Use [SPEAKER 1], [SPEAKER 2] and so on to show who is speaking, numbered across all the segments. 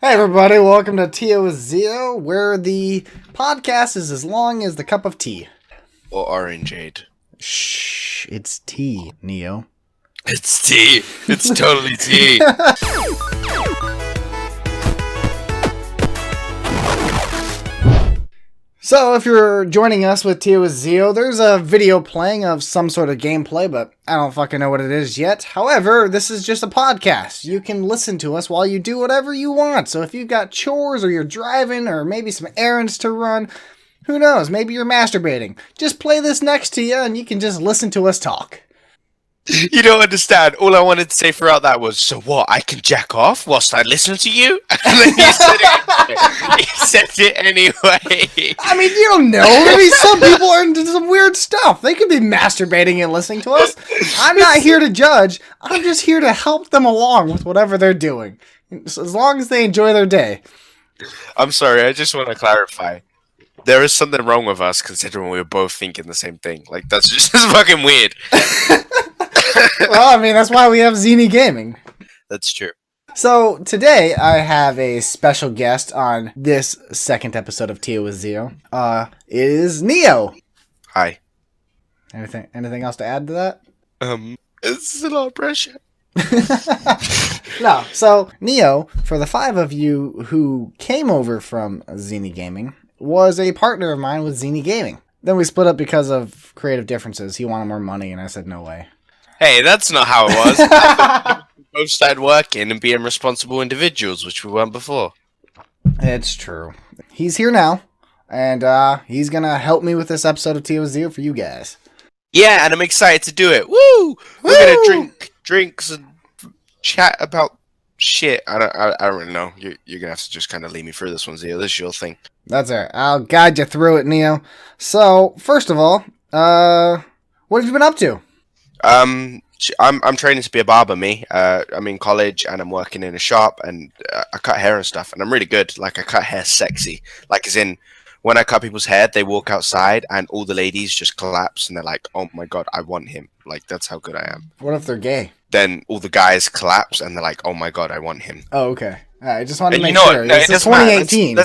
[SPEAKER 1] Hey everybody, welcome to Tea with Zeo, where the podcast is as long as the cup of tea.
[SPEAKER 2] Or orangeade.
[SPEAKER 1] Shh, it's tea, Neo.
[SPEAKER 2] It's tea. It's totally tea.
[SPEAKER 1] So, if you're joining us with Tea with Zeo, there's a video playing of some sort of gameplay, but I don't fucking know what it is yet. However, this is just a podcast. You can listen to us while you do whatever you want. So if you've got chores, or you're driving, or maybe some errands to run, who knows, maybe you're masturbating. Just play this next to you and you can just listen to us talk.
[SPEAKER 2] You don't understand. All I wanted to say throughout that was, so what, I can jack off whilst I listen to you? And then he said it anyway.
[SPEAKER 1] I mean, you don't know. Maybe some people are into some weird stuff. They could be masturbating and listening to us. I'm not here to judge. I'm just here to help them along with whatever they're doing. So as long as they enjoy their day.
[SPEAKER 2] I'm sorry, I just want to clarify. There is something wrong with us considering we were both thinking the same thing. Like, that's just fucking weird.
[SPEAKER 1] Well, I mean, that's why we have Zeni Gaming.
[SPEAKER 2] That's true.
[SPEAKER 1] So, today I have a special guest on this second episode of Tea with Zeo. It is Neo.
[SPEAKER 2] Hi.
[SPEAKER 1] Anything else to add to that?
[SPEAKER 2] It's a lot of pressure.
[SPEAKER 1] No, so Neo, for the 5 of you who came over from Zeni Gaming, was a partner of mine with Zeni Gaming. Then we split up because of creative differences. He wanted more money, and I said no way.
[SPEAKER 2] Hey, that's not how it was. I thought we both started working and being responsible individuals, which we weren't before.
[SPEAKER 1] It's true. He's here now, and he's gonna help me with this episode of Tea with Zeo for you guys.
[SPEAKER 2] Yeah, and I'm excited to do it. Woo! We're gonna drink drinks and chat about shit. I don't really know. You're gonna have to just kind of lead me through this one, Zeo. This is your thing.
[SPEAKER 1] That's all right. I'll guide you through it, Neo. So, first of all, what have you been up to?
[SPEAKER 2] I'm training to be a barber. I'm in college and I'm working in a shop and I cut hair and stuff, and I'm really good. Like, I cut hair sexy. Like, as in, when I cut people's hair, they walk outside and all the ladies just collapse and they're like, "Oh my god, I want him." Like, that's how good I am.
[SPEAKER 1] What if they're gay?
[SPEAKER 2] Then all the guys collapse and they're like, "Oh my god, I want him."
[SPEAKER 1] Oh, okay. I just wanted to
[SPEAKER 2] And
[SPEAKER 1] make sure.
[SPEAKER 2] No,
[SPEAKER 1] This is 2018.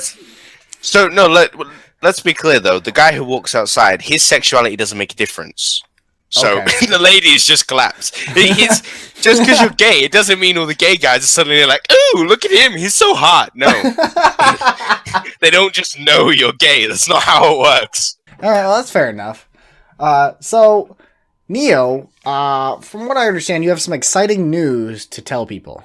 [SPEAKER 2] Let's be clear though. The guy who walks outside, his sexuality doesn't make a difference. So
[SPEAKER 1] Okay.
[SPEAKER 2] the ladies just collapse. Just because you're gay, it doesn't mean all the gay guys are suddenly like, "Ooh, look at him, he's so hot." No, they don't just know you're gay. That's not how it works.
[SPEAKER 1] All right, well, that's fair enough. So, Neo, from what I understand, you have some exciting news to tell people.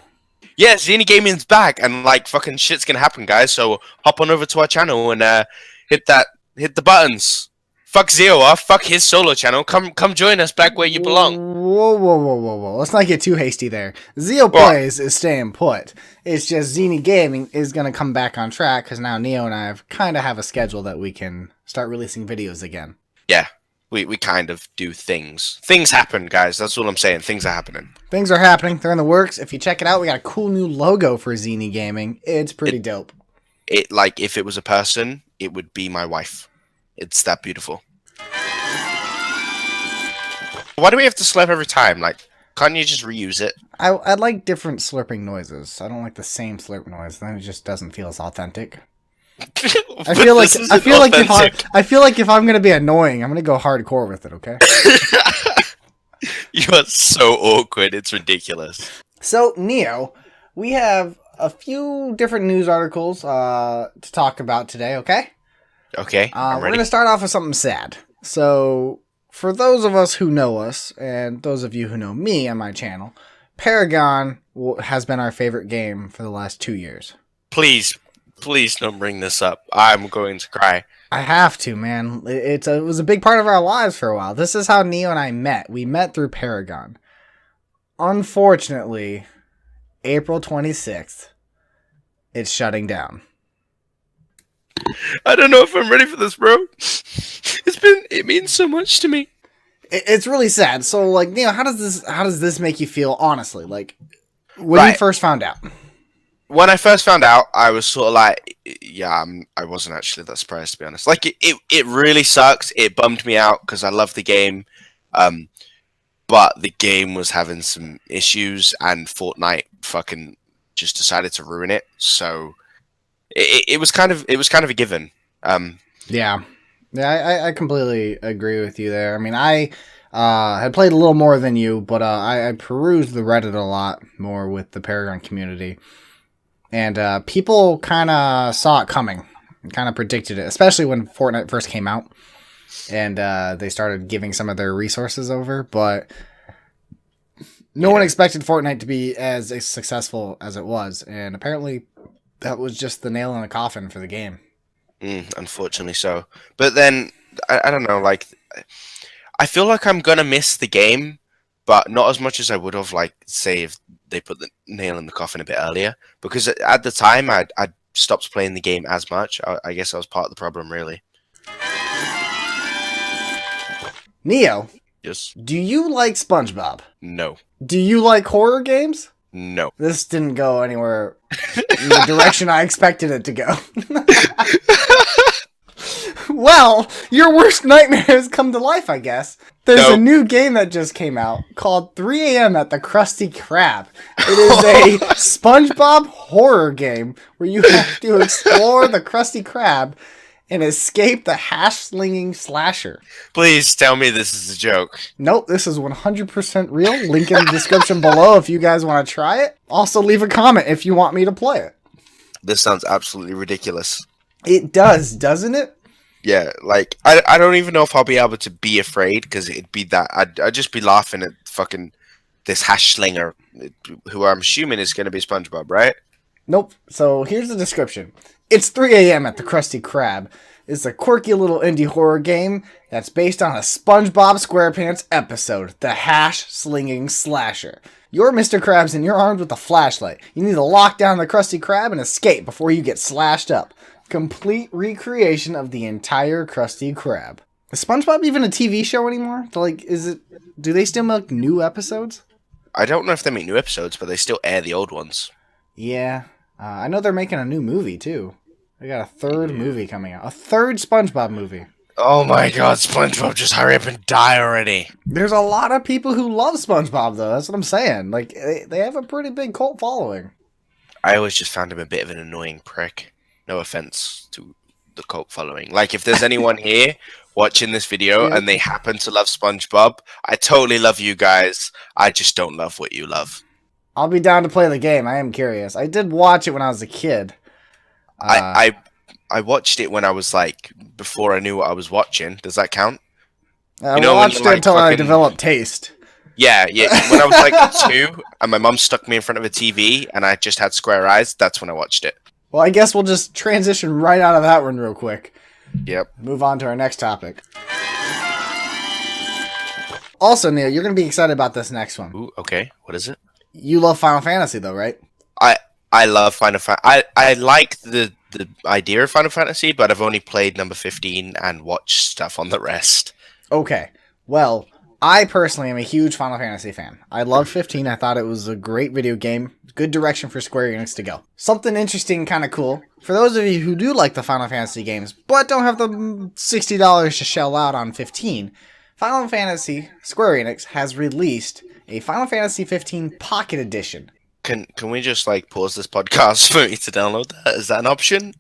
[SPEAKER 2] Yeah, Zeni Gaming's back, and like fucking shit's gonna happen, guys. So hop on over to our channel and hit the buttons. Fuck Zeo off. Fuck his solo channel. Come join us back where you belong.
[SPEAKER 1] Whoa. Let's not get too hasty there. ZeoPlays is staying put. It's just Zeni Gaming is going to come back on track because now Neo and I kind of have a schedule that we can start releasing videos again.
[SPEAKER 2] Yeah, we kind of do things. Things happen, guys. That's all I'm saying. Things are happening.
[SPEAKER 1] Things are happening. They're in the works. If you check it out, we got a cool new logo for Zeni Gaming. It's pretty dope.
[SPEAKER 2] Like, if it was a person, it would be my wife. It's that beautiful. Why do we have to slurp every time? Like, can't you just reuse it?
[SPEAKER 1] I like different slurping noises. I don't like the same slurp noise. Then it just doesn't feel as authentic. I feel like if I'm gonna be annoying, I'm gonna go hardcore with it. Okay.
[SPEAKER 2] You are so awkward. It's ridiculous.
[SPEAKER 1] So, Neo, we have a few different news articles to talk about today. Okay.
[SPEAKER 2] Okay. I'm
[SPEAKER 1] We're
[SPEAKER 2] ready.
[SPEAKER 1] gonna start off with something sad. So, for those of us who know us, and those of you who know me on my channel, Paragon has been our favorite game for the last 2 years.
[SPEAKER 2] Please don't bring this up. I'm going to cry.
[SPEAKER 1] I have to, man. It was a big part of our lives for a while. This is how Neo and I met. We met through Paragon. Unfortunately, April 26th, it's shutting down.
[SPEAKER 2] I don't know if I'm ready for this, bro. It means so much to me.
[SPEAKER 1] It's really sad. So, like, Neo, how does this make you feel, honestly? Like, when you first found out?
[SPEAKER 2] When I first found out, I was sort of like, yeah, I wasn't actually that surprised, to be honest. Like, it really sucks. It bummed me out because I love the game. But the game was having some issues, and Fortnite fucking just decided to ruin it. So it was kind of a given.
[SPEAKER 1] Yeah. I completely agree with you there. I mean, I had played a little more than you, but I perused the Reddit a lot more with the Paragon community. And people kind of saw it coming and kind of predicted it, especially when Fortnite first came out. And they started giving some of their resources over. But no one expected Fortnite to be as successful as it was. And apparently that was just the nail in the coffin for the game.
[SPEAKER 2] Unfortunately so. But then, I don't know, like, I feel like I'm going to miss the game, but not as much as I would have, like, say, if they put the nail in the coffin a bit earlier. Because at the time, I'd stopped playing the game as much. I guess I was part of the problem, really.
[SPEAKER 1] Neo.
[SPEAKER 2] Yes.
[SPEAKER 1] Do you like SpongeBob?
[SPEAKER 2] No.
[SPEAKER 1] Do you like horror games?
[SPEAKER 2] No.
[SPEAKER 1] This didn't go anywhere in the direction I expected it to go. Well, your worst nightmare has come to life, I guess. There's a new game that just came out called 3 a.m. at the Krusty Krab. It is a SpongeBob horror game where you have to explore the Krusty Krab and escape the hash-slinging slasher.
[SPEAKER 2] Please tell me this is a joke.
[SPEAKER 1] Nope, this is 100% real. Link in the description below if you guys want to try it. Also, leave a comment if you want me to play it.
[SPEAKER 2] This sounds absolutely ridiculous.
[SPEAKER 1] It does, doesn't it?
[SPEAKER 2] Yeah, like, I don't even know if I'll be able to be afraid, because it'd be that, I'd just be laughing at fucking this hash slinger, who I'm assuming is going to be SpongeBob, right?
[SPEAKER 1] Nope. So here's the description. It's 3 a.m. at the Krusty Krab. It's a quirky little indie horror game that's based on a SpongeBob SquarePants episode, the hash-slinging slasher. You're Mr. Krabs and you're armed with a flashlight. You need to lock down the Krusty Krab and escape before you get slashed up. Complete recreation of the entire Krusty Krab. Is SpongeBob even a TV show anymore? Like, do they still make new episodes?
[SPEAKER 2] I don't know if they make new episodes, but they still air the old ones.
[SPEAKER 1] Yeah. I know they're making a new movie, too. They got a third movie coming out. A third SpongeBob movie.
[SPEAKER 2] Oh my god, SpongeBob, just hurry up and die already.
[SPEAKER 1] There's a lot of people who love SpongeBob, though. That's what I'm saying. Like, they have a pretty big cult following.
[SPEAKER 2] I always just found him a bit of an annoying prick. No offense to the cult following. Like, if there's anyone here watching this video and they happen to love SpongeBob, I totally love you guys. I just don't love what you love.
[SPEAKER 1] I'll be down to play the game. I am curious. I did watch it when I was a kid.
[SPEAKER 2] I watched it when I was, like, before I knew what I was watching. Does that count?
[SPEAKER 1] I watched it until I developed taste.
[SPEAKER 2] Yeah. When I was, like, 2, and my mum stuck me in front of a TV, and I just had square eyes, that's when I watched it.
[SPEAKER 1] Well, I guess we'll just transition right out of that one real quick.
[SPEAKER 2] Yep.
[SPEAKER 1] Move on to our next topic. Also, Neil, you're going to be excited about this next one.
[SPEAKER 2] Ooh, okay. What is it?
[SPEAKER 1] You love Final Fantasy, though, right?
[SPEAKER 2] I love Final Fantasy. I like the idea of Final Fantasy, but I've only played number 15 and watched stuff on the rest.
[SPEAKER 1] Okay. Well, I personally am a huge Final Fantasy fan. I loved 15. I thought it was a great video game. Good direction for Square Enix to go. Something interesting, kind of cool. For those of you who do like the Final Fantasy games, but don't have the $60 to shell out on 15, Final Fantasy Square Enix has released a Final Fantasy 15 Pocket Edition.
[SPEAKER 2] Can we just, like, pause this podcast for me to download that? Is that an option?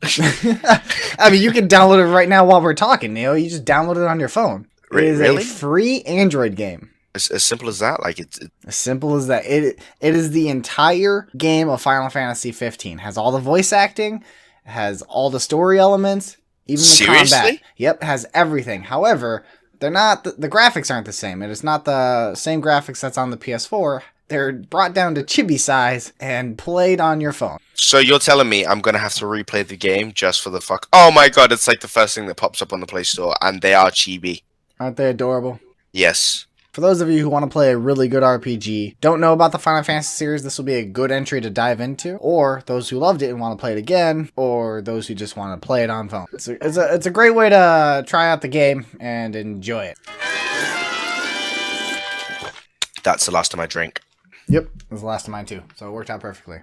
[SPEAKER 1] I mean, you can download it right now while we're talking, Neo. You just download it on your phone. It is
[SPEAKER 2] really?
[SPEAKER 1] a free Android game.
[SPEAKER 2] As simple as that? Like, it's
[SPEAKER 1] as simple as that. It is the entire game of Final Fantasy 15. Has all the voice acting, has all the story elements, even the combat. Yep, has everything. However, they're not the graphics aren't the same. It is not the same graphics that's on the PS4. They're brought down to chibi size and played on your phone.
[SPEAKER 2] So you're telling me I'm going to have to replay the game just for the fuck? Oh my god, it's like the first thing that pops up on the Play Store, and they are chibi.
[SPEAKER 1] Aren't they adorable?
[SPEAKER 2] Yes.
[SPEAKER 1] For those of you who want to play a really good RPG, don't know about the Final Fantasy series, this will be a good entry to dive into. Or those who loved it and want to play it again, or those who just want to play it on phone. It's a great way to try out the game and enjoy it.
[SPEAKER 2] That's the last of my drink.
[SPEAKER 1] Yep, it was the last of mine too, so it worked out perfectly.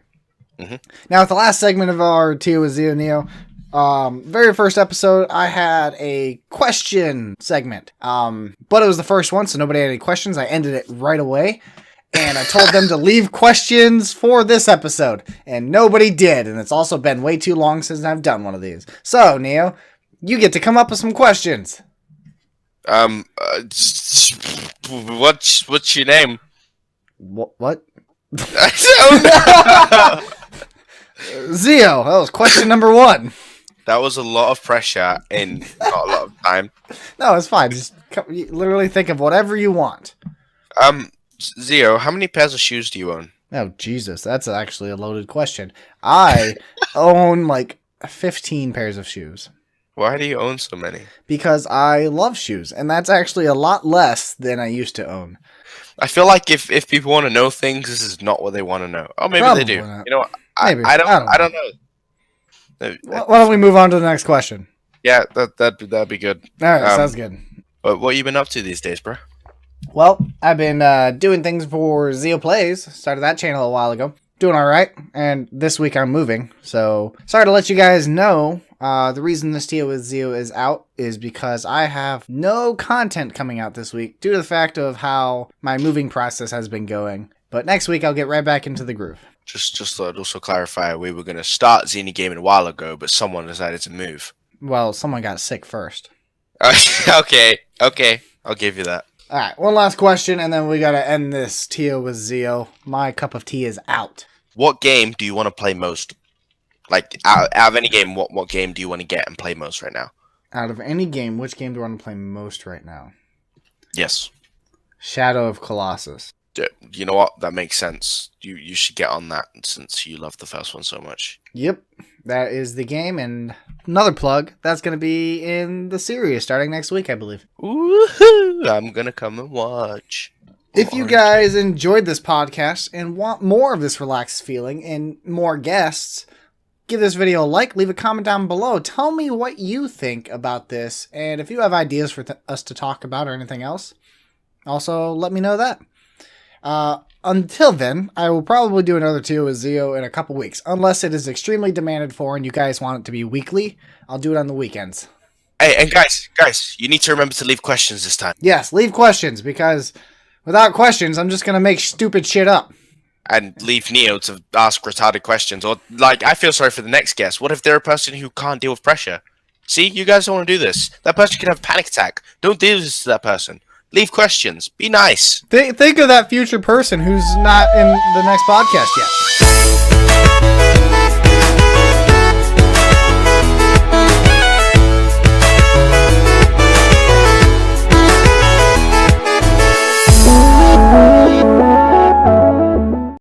[SPEAKER 1] Now, with the last segment of our Tia with Zeo Neo, very first episode, I had a question segment. But it was the first one, so nobody had any questions. I ended it right away. and I told them to leave questions for this episode, and nobody did, and it's also been way too long since I've done one of these. So, Neo, you get to come up with some questions.
[SPEAKER 2] What's your name?
[SPEAKER 1] What?
[SPEAKER 2] I don't know.
[SPEAKER 1] Zeo, that was question number 1.
[SPEAKER 2] That was a lot of pressure in not a lot of time.
[SPEAKER 1] No, it's fine. Just literally think of whatever you want.
[SPEAKER 2] Zeo, how many pairs of shoes do you own?
[SPEAKER 1] Oh, Jesus, that's actually a loaded question. I own like 15 pairs of shoes.
[SPEAKER 2] Why do you own so many?
[SPEAKER 1] Because I love shoes, and that's actually a lot less than I used to own.
[SPEAKER 2] I feel like if people want to know things, this is not what they want to know. Oh, maybe
[SPEAKER 1] Probably
[SPEAKER 2] they do.
[SPEAKER 1] not.
[SPEAKER 2] You know what?
[SPEAKER 1] Maybe.
[SPEAKER 2] I don't know.
[SPEAKER 1] Why don't we move on to the next question?
[SPEAKER 2] Yeah, that'd be good.
[SPEAKER 1] All right, sounds good.
[SPEAKER 2] What you been up to these days, bro?
[SPEAKER 1] Well, I've been doing things for ZeoPlays. Started that channel a while ago. Doing all right, and this week I'm moving. So sorry to let you guys know. The reason this Tia with Zeo is out is because I have no content coming out this week due to the fact of how my moving process has been going. But next week I'll get right back into the groove.
[SPEAKER 2] Just to also clarify, we were going to start Zeni Gaming a while ago, but someone decided to move.
[SPEAKER 1] Well, someone got sick first.
[SPEAKER 2] Okay, I'll give you that.
[SPEAKER 1] All right, one last question, and then we got to end this Tia with Zeo. My cup of tea is out.
[SPEAKER 2] What game do you want to play most? Like, out of any game, what game do you want to get and play most right now?
[SPEAKER 1] Out of any game, which game do I want to play most right now?
[SPEAKER 2] Yes.
[SPEAKER 1] Shadow of Colossus.
[SPEAKER 2] You know what? That makes sense. You should get on that since you love the first one so much.
[SPEAKER 1] Yep, that is the game, and another plug, that's going to be in the series starting next week, I believe.
[SPEAKER 2] Woohoo! I'm going to come and watch.
[SPEAKER 1] If you guys enjoyed this podcast and want more of this relaxed feeling and more guests, give this video a like, leave a comment down below. Tell me what you think about this, and if you have ideas for us to talk about or anything else, also let me know that. Until then, I will probably do another Tia with Zeo in a couple weeks, unless it is extremely demanded for and you guys want it to be weekly. I'll do it on the weekends.
[SPEAKER 2] Hey, and guys, you need to remember to leave questions this time.
[SPEAKER 1] Yes, leave questions, because without questions, I'm just going to make stupid shit up.
[SPEAKER 2] And leave Neo to ask retarded questions. Or, like, I feel sorry for the next guest. What if they're a person who can't deal with pressure? See, you guys don't want to do this. That person could have a panic attack. Don't do this to that person. Leave questions. Be nice.
[SPEAKER 1] Think of that future person who's not in the next podcast yet.